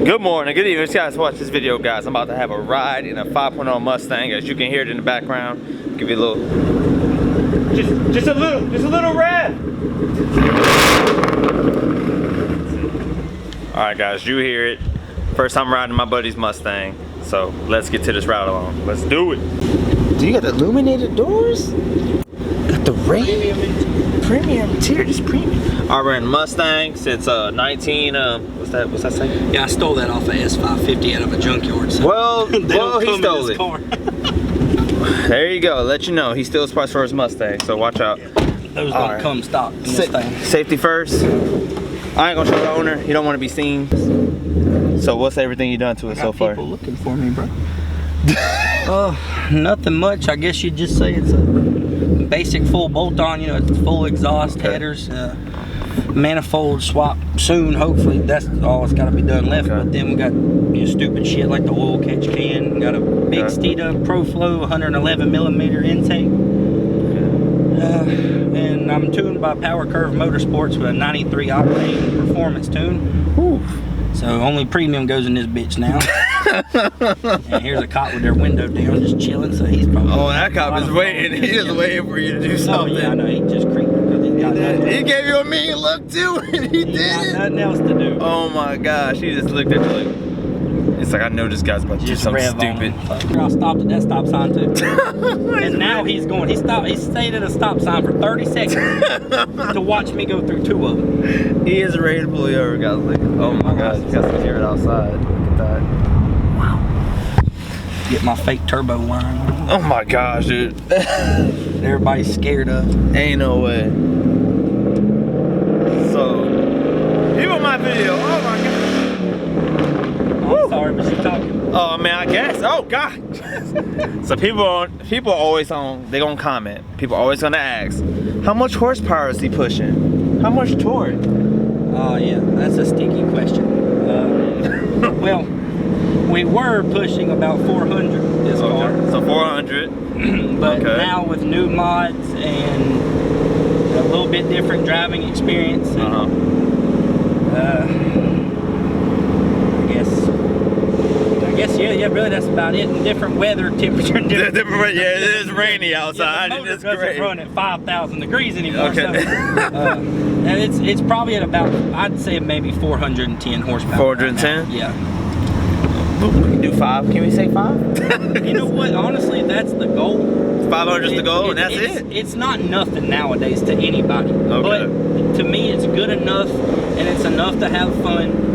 Good morning, good evening, guys. Watch this video, guys. I'm about to have a ride in a 5.0 Mustang. As you can hear it in the background, give you a little, just a little rev. All right, guys, you hear it. First time riding my buddy's Mustang, so let's get to this ride along. Let's do it. Do you got the illuminated doors? Got the premium interior, just premium. I ran Mustang since 19. What's that say? Yeah, I stole that off of S550 out of a junkyard. So well, he stole it. Car. There you go. Let you know he steals parts for his Mustang. So watch out. Those don't come stock in this thing. Safety first. I ain't gonna show the owner. You don't want to be seen. So what's everything you done to it so far? People looking for me, bro. Nothing much. I guess you'd just say it's a basic full bolt-on. You know, it's full exhaust, headers, manifold swap soon. Hopefully, that's all that's got to be done left. But then we got stupid shit like the oil catch can. We got a big Steeda ProFlow 111mm intake. And I'm tuned by Power Curve Motorsports with a 93 octane performance tune. Ooh. So only premium goes in this bitch now. And here's a cop with their window down, just chilling. So he's probably. Oh, that cop is waiting. He's just waiting for you to do something. Oh yeah, I know. He just creeped because he got nothing. He gave you a mean look too, and he did it. Nothing else to do. Oh my gosh, he just looked at you like. It's like, I know this guy's about to do something stupid. I stopped at that stop sign too. And now he's going. He stayed at a stop sign for 30 seconds to watch me go through 2 of them. He is ready to pull you over, guys. Like, oh my gosh, you guys can hear it outside. Look at that. Wow. Get my fake turbo whine. Oh my gosh, dude. Everybody's scared of. Ain't no way. So, people in my video. Oh my god. I'm sorry, but she's talking. Oh man, I guess. Oh god. So people always they gonna comment. People always gonna ask, how much horsepower is he pushing? How much torque? Oh yeah, that's a sticky question. Well, we were pushing about 400 this car. So 400. But now with new mods and a little bit different driving experience. I guess yeah, really that's about it. And different weather temperature. Yeah, it is rainy outside. The motor it's doesn't great. run at 5,000 degrees anymore. Okay. So, and it's probably at about, I'd say maybe 410 horsepower. 410? Right yeah. We can do 5. Can we say 5? You know what? Honestly, that's the goal. 500's the goal, and that's it. It's not nothing nowadays to anybody. Okay. But to me, it's good enough, and it's enough to have fun.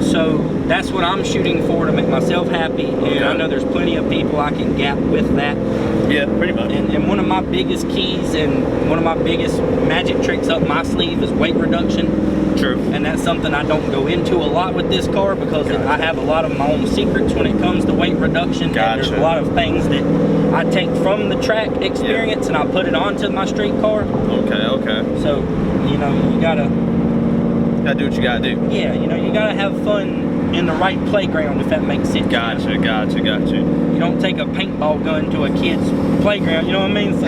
So that's what I'm shooting for, to make myself happy. And I know there's plenty of people I can gap with that. Yeah, pretty much. And one of my biggest keys and one of my biggest magic tricks up my sleeve is weight reduction. True. And that's something I don't go into a lot with this car because I have a lot of my own secrets when it comes to weight reduction. Gotcha. And there's a lot of things that I take from the track experience and I put it onto my street car. Okay. So, you know, you gotta do what you gotta do. Yeah, you know, you gotta have fun in the right playground, if that makes sense. Gotcha. You don't take a paintball gun to a kid's playground, you know what I mean? So,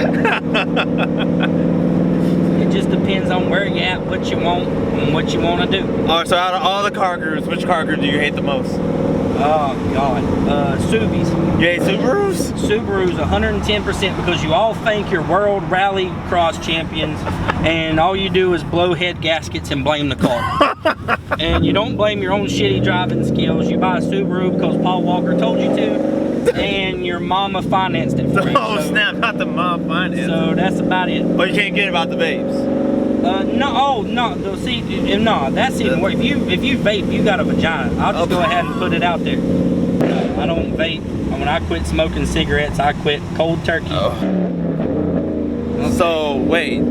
it just depends on where you're at, what you want, and what you want to do. Alright, so out of all the car groups, which car group do you hate the most? Oh, God. Subis. You hate Subarus? Subarus 110% because you all think you're world rally cross champions and all you do is blow head gaskets and blame the car. And you don't blame your own shitty driving skills. You buy a Subaru because Paul Walker told you to and your mama financed it for you. Oh snap, not the mom finance. So that's about it. Oh, you can't get about the babes? No, see, no, that's even worse. If you vape, you got a vagina. I'll just go ahead and put it out there. No, I don't vape. When I quit smoking cigarettes, I quit cold turkey. Oh. Okay. So, wait,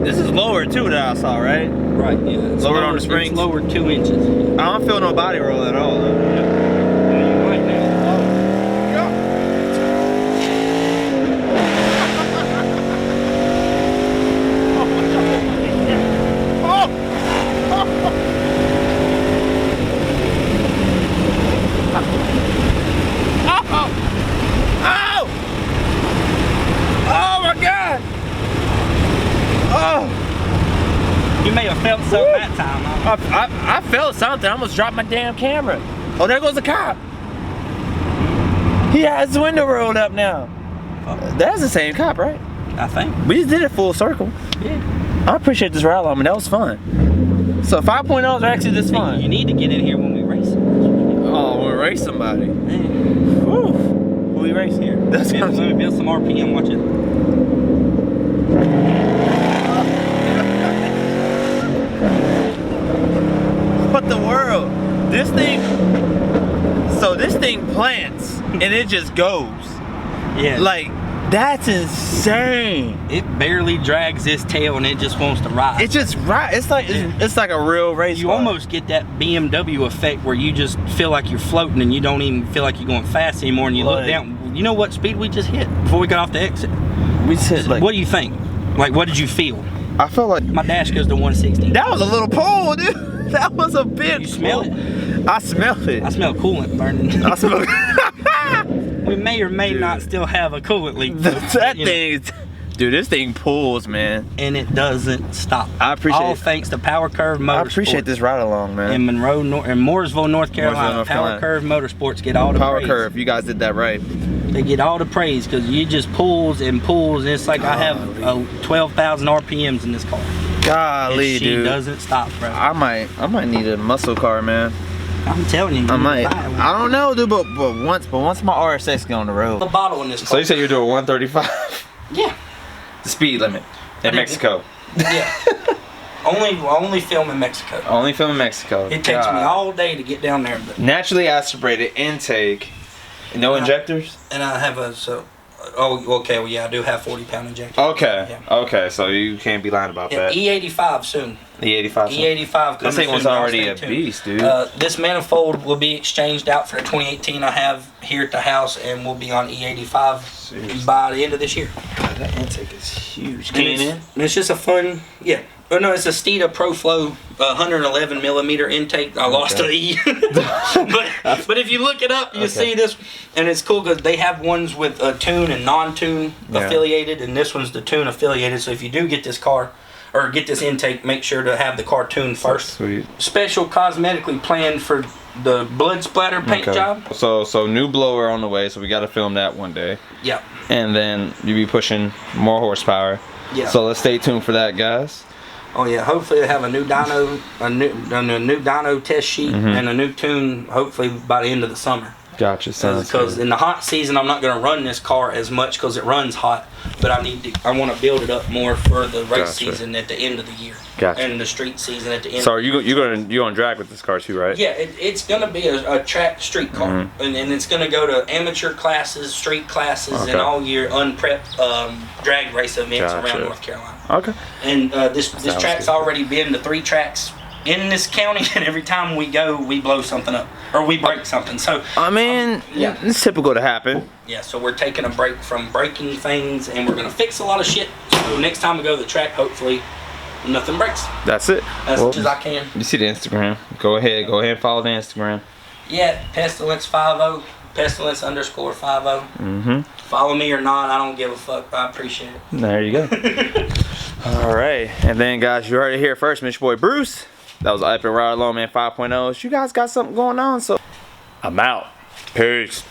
this is lower too that I saw, right? Right, yeah. It's lowered on the springs? It's lowered 2 inches. I don't feel no body roll at all, though. Yeah, you might now. You may have felt something that time. I felt something. I almost dropped my damn camera. Oh, there goes the cop. He has his window rolled up now. That's the same cop, right? I think. We just did it full circle. Yeah. I appreciate this ride along, man. That was fun. So 5.0s are actually this fun. You need to get in here when we race. Oh, we'll race somebody. Whew. Who we race here? That's Let me build some RPM, watch it. What the world? This thing, so this thing plants and it just goes. Yeah. Like, that's insane. It barely drags its tail and it just wants to ride. It just right. It's like it's like a real race You car. almost get that BMW effect where you just feel like you're floating and you don't even feel like you're going fast anymore, and you look down. You know what speed we just hit before we got off the exit? We just hit like. What do you think? Like, what did you feel? I felt like My dash goes to 160. that was a little pull, dude. That was a big. You smell pull. it? I smelled it. I smell coolant burning. I smelled We may or may Dude. not still have a coolant leak. that you know. thing. Dude, this thing pulls, man. And it doesn't stop. I appreciate All it. thanks to Power Curve Motorsports. I appreciate this ride along, man. In Monroe, in Mooresville, North Carolina. North Power Carolina. Curve Motorsports get all the Power praise. curve, you guys did that right. They get all the praise because you just pulls and pulls. And it's like I have 12,000 RPMs in this car. Golly, And she dude. doesn't stop, bro. I might need a muscle car, man. I'm telling you. I might. buy one. I don't know, dude, but once my RSX get on the road. The bottle in this car. So you said you're doing 135? Yeah. The speed limit in Mexico. Yeah. only film in Mexico. Only film in Mexico. It takes me all day to get down there, but Naturally aspirated intake. No injectors? and I have a okay, well yeah, I do have 40-pound injector. Okay. Yeah. Okay, so you can't be lying about Yeah, that. E85 soon. The 85. E85 This coming thing was soon, I'll already stay a tuned. beast, dude. This manifold will be exchanged out for a 2018 I have here at the house, and we'll be on E85 Seriously. by the end of this year. God, that intake is huge. And it's just a fun, yeah. Oh no, it's a Steeda ProFlow 111 millimeter intake. I lost an E, but if you look it up, you see this, and it's cool because they have ones with tune and non-tune affiliated, and this one's the tune affiliated. So if you do get this car or get this intake, make sure to have the car tuned first. Sweet. Special cosmetically planned for the blood splatter paint job. So new blower on the way, so we got to film that one day. Yeah. And then you be pushing more horsepower. Yeah. So let's stay tuned for that, guys. Oh yeah, hopefully they have a new dyno, a new dyno test sheet and a new tune. Hopefully by the end of the summer. Gotcha. Sounds Because good. in the hot season, I'm not going to run this car as much because it runs hot. But I want to build it up more for the race season at the end of the year. Gotcha. And the street season at the end. So are you gonna drag with this car too, right? Yeah, it's going to be a track street car, and it's going to go to amateur classes, street classes, and all your unprepped drag race events around North Carolina. Okay. And this track's good. already been to 3 tracks in this county, and every time we go, we blow something up or we break something. So I mean, yeah. it's typical to happen. yeah, so we're taking a break from breaking things, and we're gonna fix a lot of shit. So next time we go to the track, hopefully nothing breaks That's it. as much as I can. You see the Instagram. Go ahead and follow the Instagram. Yeah, Pestilence 50, Pestilence _50. Follow me or not, I don't give a fuck. I appreciate it. There you go. All right, and then guys, you heard it here first, Mitch Boy Bruce. That was Epic Ride Along Man 5.0. You guys got something going on, so I'm out. Peace.